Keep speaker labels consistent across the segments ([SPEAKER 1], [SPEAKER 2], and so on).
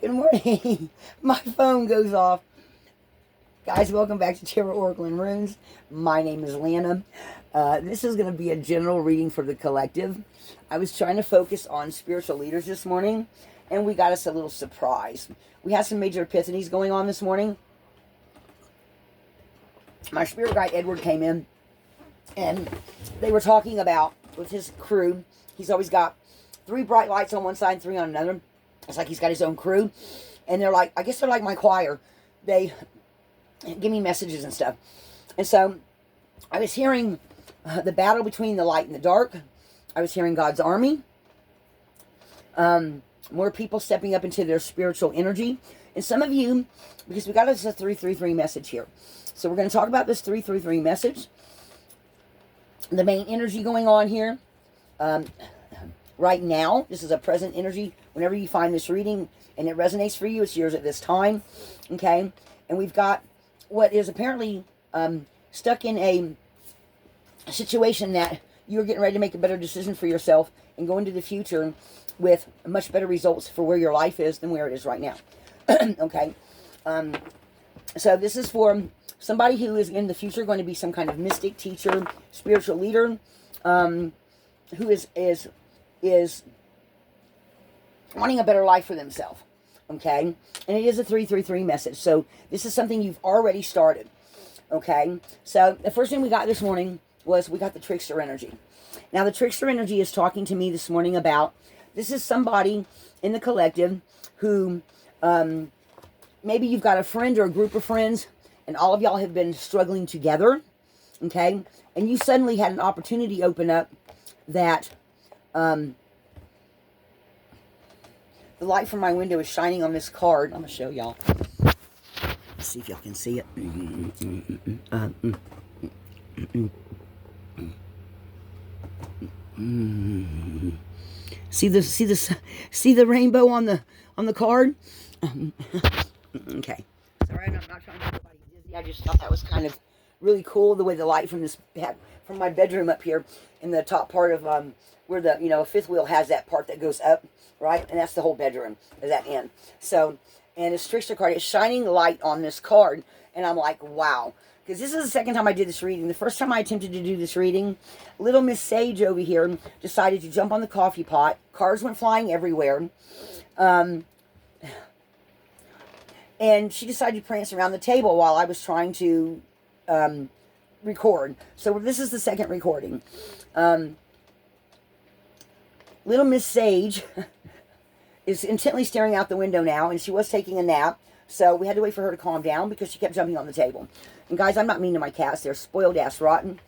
[SPEAKER 1] Good morning. My phone goes off. Guys, welcome back to Tarot Oracle and Runes. My name is Lana. This is going to be a general reading for the collective. I was trying to focus on spiritual leaders this morning, and we got us a little surprise. We had some major epiphanies going on this morning. My spirit guide, Edward, came in, and they were talking about, with his crew, he's always got 3 bright lights on one side and 3 on another. It's like he's got his own crew. And they're like, I guess they're like my choir. They give me messages and stuff. And so I was hearing the battle between the light and the dark. I was hearing God's army. More people stepping up into their spiritual energy. And some of you, because we got us a 333 message here. So we're going to talk about this 333 message. The main energy going on here. Right now, this is a present energy. Whenever you find this reading and it resonates for you, it's yours at this time. Okay? And we've got what is apparently stuck in a situation that you're getting ready to make a better decision for yourself and go into the future with much better results for where your life is than where it is right now. Okay? So this is for somebody who is in the future going to be some kind of mystic, teacher, spiritual leader, who is wanting a better life for themselves. Okay? And it is a 333 message. So this is something you've already started. Okay? So the first thing we got this morning was we got the trickster energy. Now the trickster energy is talking to me this morning about, this is somebody in the collective who, maybe you've got a friend or a group of friends and all of y'all have been struggling together. Okay? And you suddenly had an opportunity open up that the light from my window is shining on this card. I'm going to show y'all. Let's see if y'all can see it. See the rainbow on the card? Okay. Sorry, I'm not trying to make anybody dizzy. I just thought that was kind of really cool, the way the light from my bedroom up here in the top part of where the a fifth wheel has that part that goes up, right? And that's the whole bedroom, is that end. So, and this trickster card is shining light on this card, and I'm like, wow. Because this is the second time I did this reading. The first time I attempted to do this reading, little Miss Sage over here decided to jump on the coffee pot. Cards went flying everywhere. And she decided to prance around the table while I was trying to record. So this is the second recording. Little Miss Sage is intently staring out the window now, and she was taking a nap, so we had to wait for her to calm down because she kept jumping on the table. And guys, I'm not mean to my cats. They're spoiled ass rotten.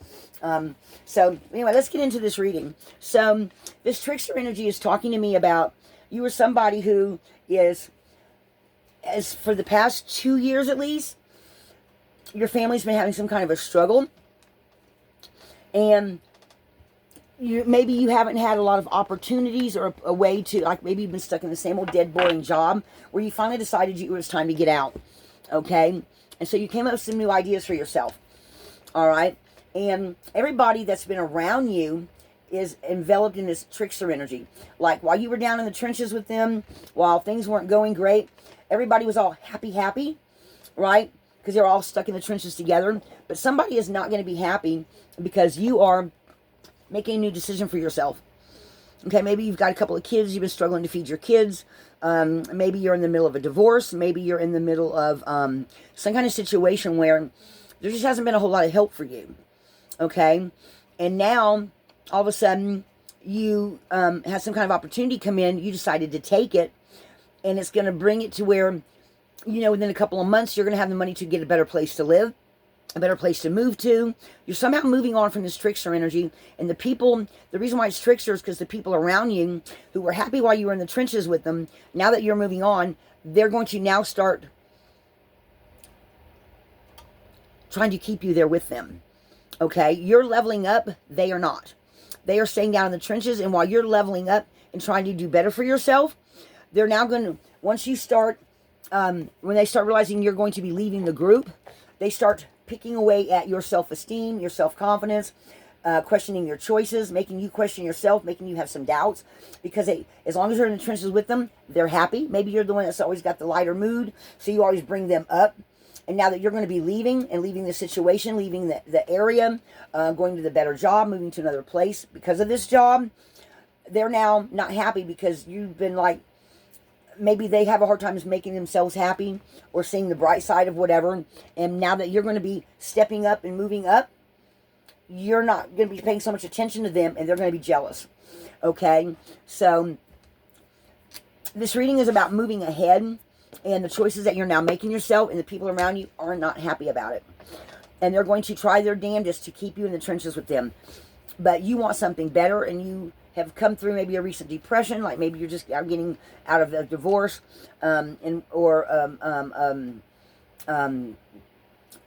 [SPEAKER 1] So anyway, let's get into this reading. So this trickster energy is talking to me about, you are somebody who is, as for the past 2 years at least, your family's been having some kind of a struggle, and maybe you haven't had a lot of opportunities or a way to, like, maybe you've been stuck in the same old dead boring job where you finally decided it was time to get out. Okay? And so you came up with some new ideas for yourself. All right? And everybody that's been around you is enveloped in this trickster energy. Like, while you were down in the trenches with them, while things weren't going great, everybody was all happy, right? Because they're all stuck in the trenches together. But somebody is not going to be happy because you are making a new decision for yourself. Okay, maybe you've got a couple of kids, you've been struggling to feed your kids. Maybe you're in the middle of a divorce. Maybe you're in the middle of some kind of situation where there just hasn't been a whole lot of help for you. Okay, and now, all of a sudden, you had some kind of opportunity come in, you decided to take it, and it's going to bring it to where, within a couple of months, you're going to have the money to get a better place to live, a better place to move to. You're somehow moving on from this trickster energy. And the reason why it's trickster is because the people around you who were happy while you were in the trenches with them, now that you're moving on, they're going to now start trying to keep you there with them. Okay? You're leveling up. They are not. They are staying down in the trenches. And while you're leveling up and trying to do better for yourself, they're now going to, once you start, when they start realizing you're going to be leaving the group, they start picking away at your self-esteem, your self-confidence, questioning your choices, making you question yourself, making you have some doubts. Because as long as you're in the trenches with them, they're happy. Maybe you're the one that's always got the lighter mood, so you always bring them up. And now that you're going to be leaving and leaving the situation, leaving the area, going to the better job, moving to another place because of this job, they're now not happy because you've been like, maybe they have a hard time making themselves happy or seeing the bright side of whatever. And now that you're going to be stepping up and moving up, you're not going to be paying so much attention to them, and they're going to be jealous. Okay? So this reading is about moving ahead, and the choices that you're now making yourself and the people around you are not happy about it. And they're going to try their damnedest to keep you in the trenches with them. But you want something better, and you have come through maybe a recent depression, like maybe you're just getting out of a divorce,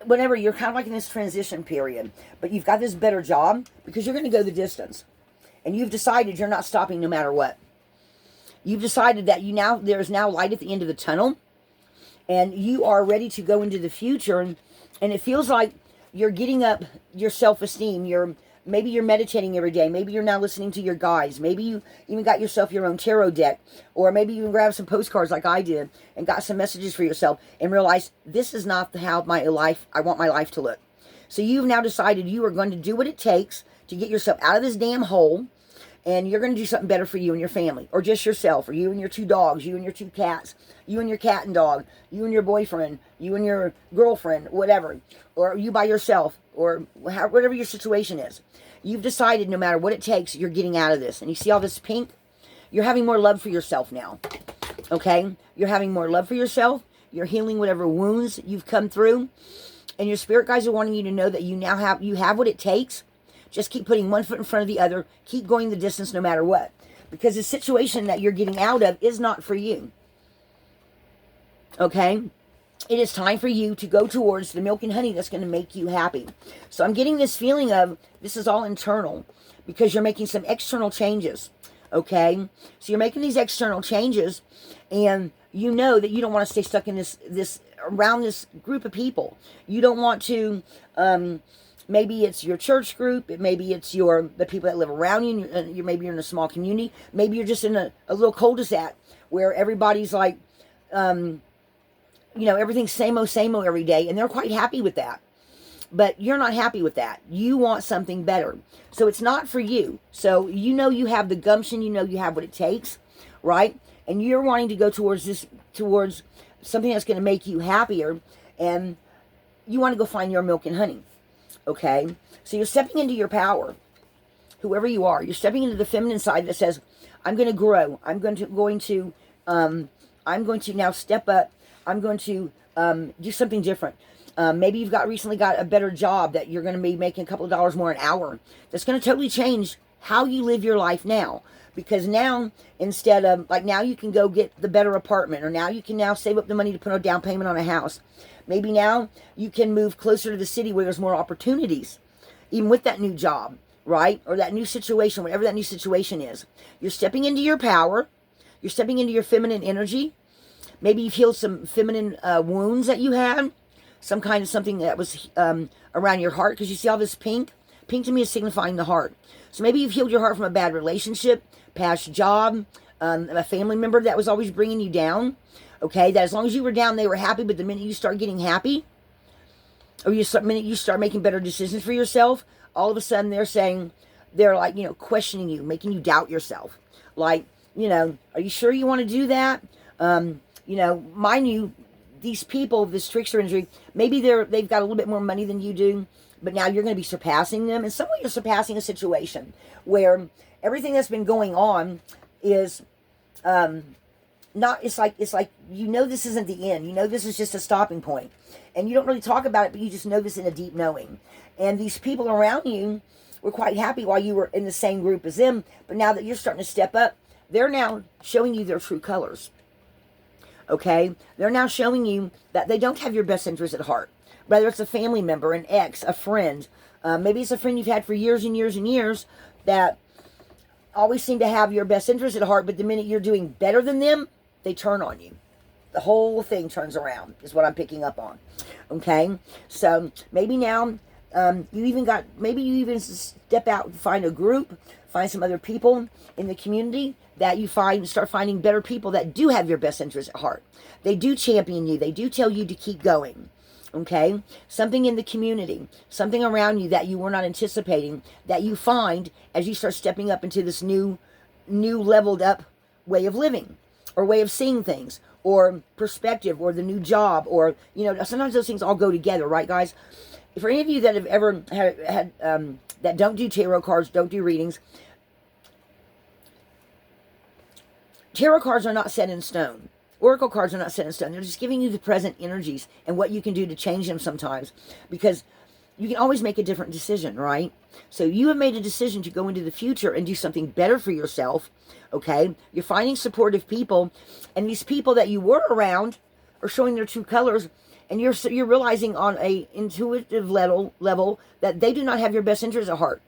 [SPEAKER 1] whenever you're kind of like in this transition period, but you've got this better job because you're going to go the distance. And you've decided you're not stopping no matter what. You've decided that there's now light at the end of the tunnel, and you are ready to go into the future, and it feels like you're getting up your self-esteem. Maybe you're meditating every day. Maybe you're now listening to your guides. Maybe you even got yourself your own tarot deck, or maybe you even grabbed some postcards like I did and got some messages for yourself and realized this is not how I want my life to look. So you've now decided you are going to do what it takes to get yourself out of this damn hole. And you're going to do something better for you and your family, or just yourself, or you and your 2 dogs, you and your 2 cats, you and your cat and dog, you and your boyfriend, you and your girlfriend, whatever, or you by yourself, or whatever your situation is. You've decided no matter what it takes, you're getting out of this. And you see all this pink? You're having more love for yourself now, okay? You're having more love for yourself. You're healing whatever wounds you've come through. And your spirit guides are wanting you to know that you have what it takes. Just keep putting one foot in front of the other. Keep going the distance no matter what. Because the situation that you're getting out of is not for you. Okay? It is time for you to go towards the milk and honey that's going to make you happy. So I'm getting this feeling of this is all internal. Because you're making some external changes. Okay? So you're making these external changes. And you know that you don't want to stay stuck in this around this group of people. You don't want to... maybe it's your church group. Maybe it's the people that live around you. Maybe you're in a small community. Maybe you're just in a little cul-de-sac where everybody's like, everything's same-o every day. And they're quite happy with that. But you're not happy with that. You want something better. So it's not for you. So you have the gumption. You have what it takes, right? And you're wanting to go towards something that's going to make you happier. And you want to go find your milk and honey. Okay, so you're stepping into your power, whoever you are. You're stepping into the feminine side that says, I'm going to grow. I'm going to now step up. I'm going to do something different. Maybe you've recently got a better job that you're going to be making a couple of dollars more an hour. That's going to totally change how you live your life now. Because now, instead of, now you can go get the better apartment, or now you can now save up the money to put a down payment on a house. Maybe now you can move closer to the city where there's more opportunities, even with that new job, right? Or that new situation, whatever that new situation is. You're stepping into your power. You're stepping into your feminine energy. Maybe you've healed some feminine wounds that you had. Some kind of something that was around your heart. Because you see all this pink? Pink to me is signifying the heart. So maybe you've healed your heart from a bad relationship, past job, a family member that was always bringing you down. Okay, that as long as you were down, they were happy. But the minute you start getting happy, or the minute you start making better decisions for yourself, all of a sudden they're like, questioning you, making you doubt yourself. Like, are you sure you want to do that? Mind you, these people, this trickster energy, maybe they've got a little bit more money than you do, but now you're going to be surpassing them. And some way you're surpassing a situation where everything that's been going on is... it's like this isn't the end. This is just a stopping point. And you don't really talk about it, but you just know this in a deep knowing. And these people around you were quite happy while you were in the same group as them. But now that you're starting to step up, they're now showing you their true colors. Okay? They're now showing you that they don't have your best interest at heart. Whether it's a family member, an ex, a friend. Maybe it's a friend you've had for years and years and years that always seem to have your best interest at heart. But the minute you're doing better than them, they turn on you. The whole thing turns around is what I'm picking up on. Okay? So maybe now You even got, maybe you even step out and find a group, find some other people in the community that you start finding better people that do have your best interest at heart. They do champion you. They do tell you to keep going. Okay? Something in the community, something around you that you were not anticipating, that you find as you start stepping up into this new leveled up way of living, or way of seeing things, or perspective, or the new job, or, sometimes those things all go together, right, guys? For any of you that have ever had that don't do tarot cards, don't do readings, tarot cards are not set in stone. Oracle cards are not set in stone. They're just giving you the present energies and what you can do to change them sometimes, because you can always make a different decision, right? So you have made a decision to go into the future and do something better for yourself, okay? You're finding supportive people, and these people that you were around are showing their true colors, and you're realizing on a intuitive level that they do not have your best interest at heart.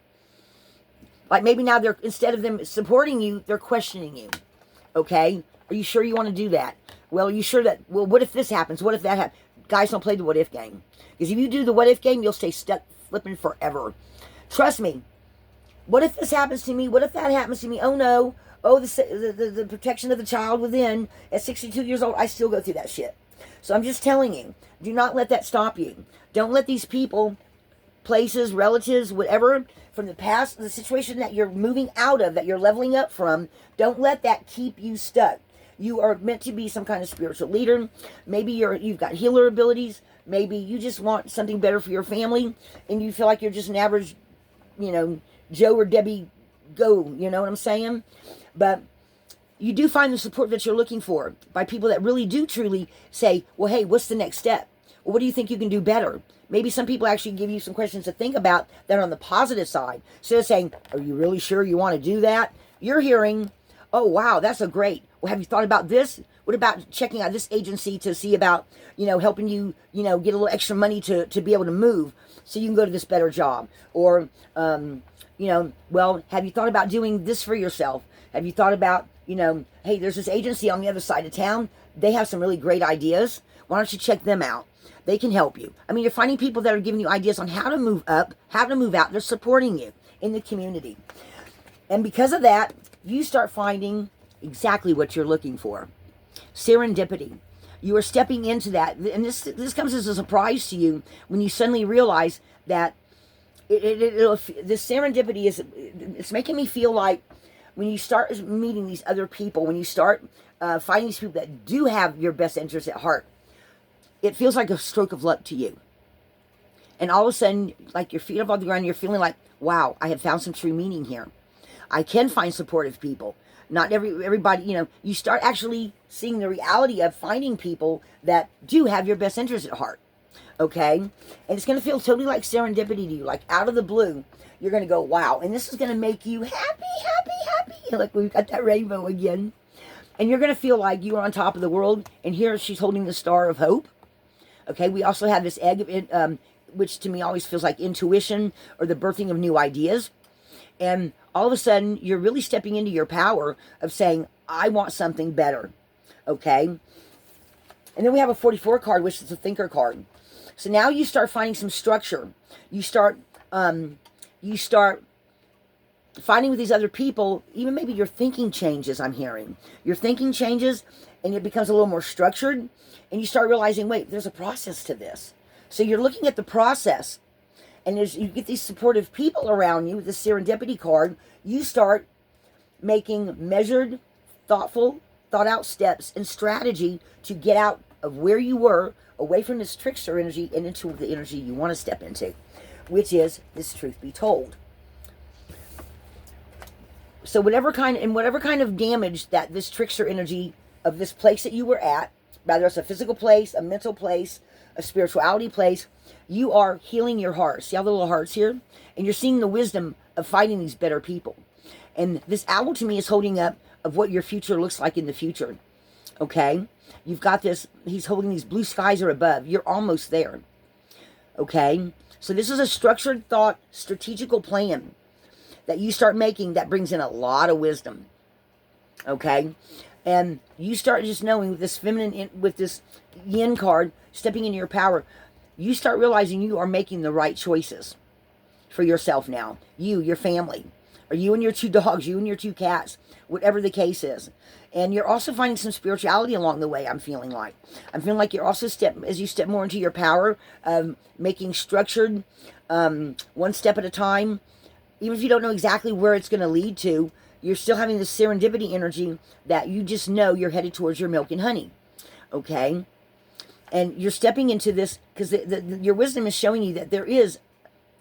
[SPEAKER 1] Like maybe now instead of them supporting you, they're questioning you, okay? Are you sure you want to do that? Well, are you sure that, what if this happens? What if that happens? Guys, don't play the what if game. Because if you do the what if game, you'll stay stuck flipping forever. Trust me. What if this happens to me? What if that happens to me? Oh no. Oh, the protection of the child within. At 62 years old, I still go through that shit. So I'm just telling you, do not let that stop you. Don't let these people, places, relatives, whatever, from the past, the situation that you're moving out of, that you're leveling up from, don't let that keep you stuck. You are meant to be some kind of spiritual leader. Maybe you've got healer abilities. Maybe you just want something better for your family, and you feel like you're just an average, Joe or Debbie go, you know what I'm saying? But you do find the support that you're looking for by people that really do truly say, well, hey, what's the next step? Well, what do you think you can do better? Maybe some people actually give you some questions to think about that are on the positive side. So they're saying, are you really sure you want to do that? You're hearing, oh, wow, that's a great. Well, have you thought about this? What about checking out this agency to see about, helping you, get a little extra money to be able to move so you can go to this better job? Or, well, have you thought about doing this for yourself? Have you thought about, hey, there's this agency on the other side of town. They have some really great ideas. Why don't you check them out? They can help you. I mean, you're finding people that are giving you ideas on how to move up, how to move out. They're supporting you in the community. And because of that, you start finding exactly what you're looking for. Serendipity. You are stepping into that. And this comes as a surprise to you when you suddenly realize that this serendipity it's making me feel like when you start meeting these other people, when you start finding these people that do have your best interests at heart, it feels like a stroke of luck to you. And all of a sudden, like your feet up on the ground, you're feeling like, wow, I have found some true meaning here. I can find supportive people. Not everybody, you start actually seeing the reality of finding people that do have your best interest at heart. Okay? And it's going to feel totally like serendipity to you, like out of the blue. You're going to go, wow. And this is going to make you happy. Like we've got that rainbow again. And you're going to feel like you are on top of the world. And here she's holding the star of hope. Okay? We also have this egg, which to me always feels like intuition or the birthing of new ideas. And all of a sudden, you're really stepping into your power of saying, I want something better. Okay? And then we have a 44 card, which is a thinker card. So now you start finding some structure. You start finding with these other people, even maybe your thinking changes, I'm hearing. Your thinking changes, and it becomes a little more structured. And you start realizing, wait, there's a process to this. So you're looking at the process. And as you get these supportive people around you, the serendipity card, you start making measured, thoughtful, thought-out steps and strategy to get out of where you were, away from this trickster energy and into the energy you want to step into, which is this truth be told. So whatever kind of damage that this trickster energy of this place that you were at, whether it's a physical place, a mental place, a spirituality place, you are healing your heart. See all the little hearts here? And you're seeing the wisdom of finding these better people. And this owl to me is holding up of what your future looks like in the future. Okay? You've got this, he's holding these blue skies are above. You're almost there. Okay? So this is a structured thought, strategical plan that you start making that brings in a lot of wisdom. Okay? And you start just knowing with this feminine, with this yin card, stepping into your power, you start realizing you are making the right choices for yourself now. You, your family, or you and your 2 dogs, you and your 2 cats, whatever the case is. And you're also finding some spirituality along the way, I'm feeling like. I'm feeling like you're also, as you step more into your power of making structured, one step at a time, even if you don't know exactly where it's going to lead to, you're still having this serendipity energy that you just know you're headed towards your milk and honey. Okay? And you're stepping into this because your wisdom is showing you that there is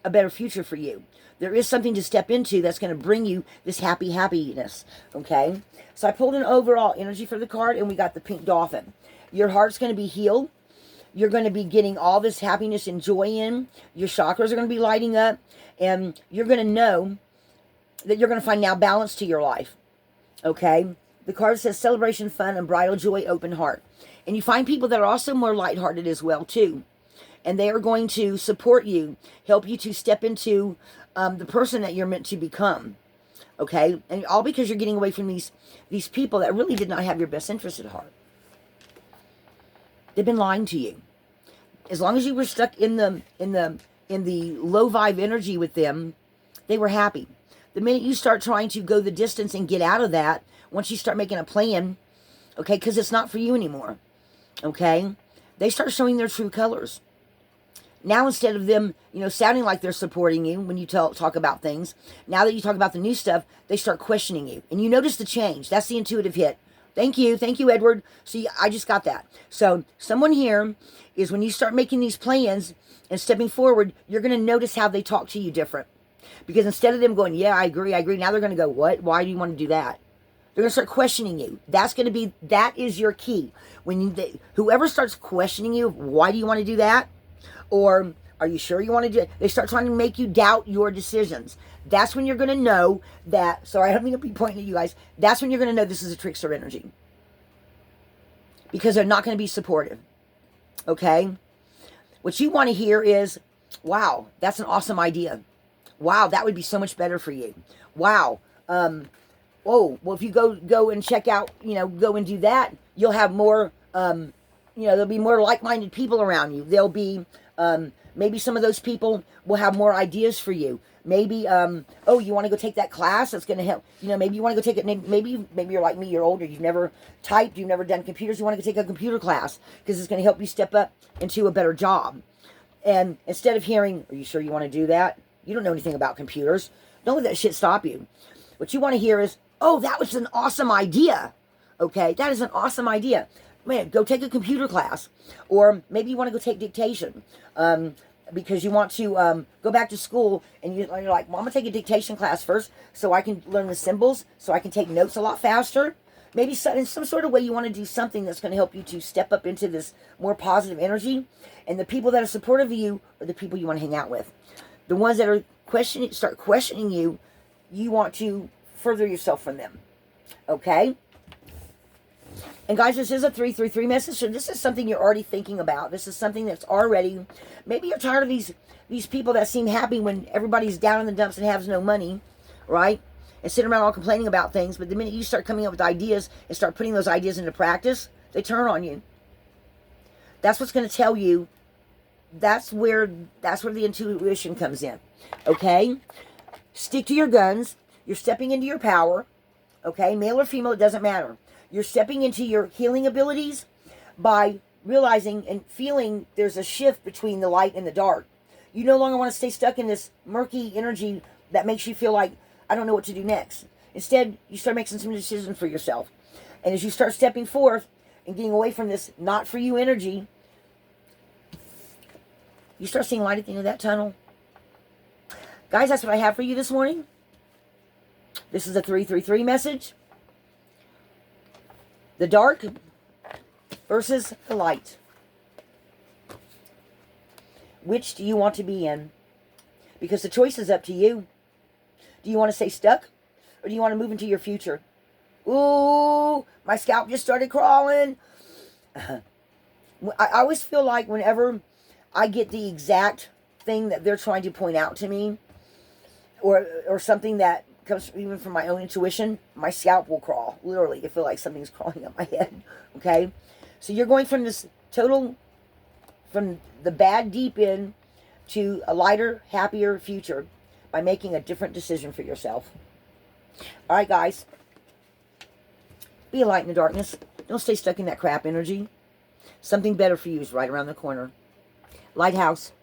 [SPEAKER 1] a better future for you. There is something to step into that's going to bring you this happiness. Okay? So I pulled an overall energy for the card, and we got the pink dolphin. Your heart's going to be healed. You're going to be getting all this happiness and joy in. Your chakras are going to be lighting up. And you're going to know that you're going to find now balance to your life. Okay? The card says celebration, fun, and bridal joy, open heart. And you find people that are also more lighthearted as well, too. And they are going to support you, help you to step into the person that you're meant to become. Okay? And all because you're getting away from these people that really did not have your best interest at heart. They've been lying to you. As long as you were stuck in the low vibe energy with them, they were happy. The minute you start trying to go the distance and get out of that, once you start making a plan, okay, because it's not for you anymore, okay, they start showing their true colors. Now, instead of them, sounding like they're supporting you when you talk about things, now that you talk about the new stuff, they start questioning you. And you notice the change. That's the intuitive hit. Thank you, Edward. See, I just got that. So, someone here is when you start making these plans and stepping forward, you're going to notice how they talk to you different. Because instead of them going, yeah, I agree, now they're going to go, what? Why do you want to do that? They're going to start questioning you. That is your key. Whoever starts questioning you, why do you want to do that? Or, are you sure you want to do it? They start trying to make you doubt your decisions. That's when you're going to know that, sorry, I don't mean to be pointing at you guys. That's when you're going to know this is a trickster energy. Because they're not going to be supportive. Okay? What you want to hear is, wow, that's an awesome idea. Wow, that would be so much better for you. Wow. Oh, well, if you go and check out, go and do that, you'll have more, there'll be more like-minded people around you. There'll be, maybe some of those people will have more ideas for you. Maybe, you want to go take that class? That's going to help. Maybe you want to go take it. Maybe you're like me, you're older. You've never typed. You've never done computers. You want to go take a computer class because it's going to help you step up into a better job. And instead of hearing, are you sure you want to do that? You don't know anything about computers. Don't let that shit stop you. What you want to hear is, oh, that was an awesome idea. Okay, that is an awesome idea. Man, go take a computer class. Or maybe you want to go take dictation. Because you want to go back to school and you're like, well, I'm going to take a dictation class first so I can learn the symbols, so I can take notes a lot faster. Maybe in some sort of way you want to do something that's going to help you to step up into this more positive energy. And the people that are supportive of you are the people you want to hang out with. The ones that are start questioning you, you want to further yourself from them. Okay? And guys, this is a 333 message, so this is something you're already thinking about. This is something that's already, maybe you're tired of these people that seem happy when everybody's down in the dumps and has no money, right? And sitting around all complaining about things, but the minute you start coming up with ideas and start putting those ideas into practice, they turn on you. That's what's going to tell you, that's where the intuition comes in, okay? Stick to your guns. You're stepping into your power, okay? Male or female, it doesn't matter. You're stepping into your healing abilities by realizing and feeling there's a shift between the light and the dark. You no longer want to stay stuck in this murky energy that makes you feel like, I don't know what to do next. Instead, you start making some decisions for yourself. And as you start stepping forth and getting away from this not for you energy, you start seeing light at the end of that tunnel. Guys, that's what I have for you this morning. This is a 333 message. The dark versus the light. Which do you want to be in? Because the choice is up to you. Do you want to stay stuck? Or do you want to move into your future? Ooh, my scalp just started crawling. I always feel like whenever I get the exact thing that they're trying to point out to me, or something that comes even from my own intuition, my scalp will crawl. Literally, I feel like something's crawling up my head. Okay? So you're going from this total from the bad deep end to a lighter, happier future by making a different decision for yourself. All right, guys. Be a light in the darkness. Don't stay stuck in that crap energy. Something better for you is right around the corner. Lighthouse.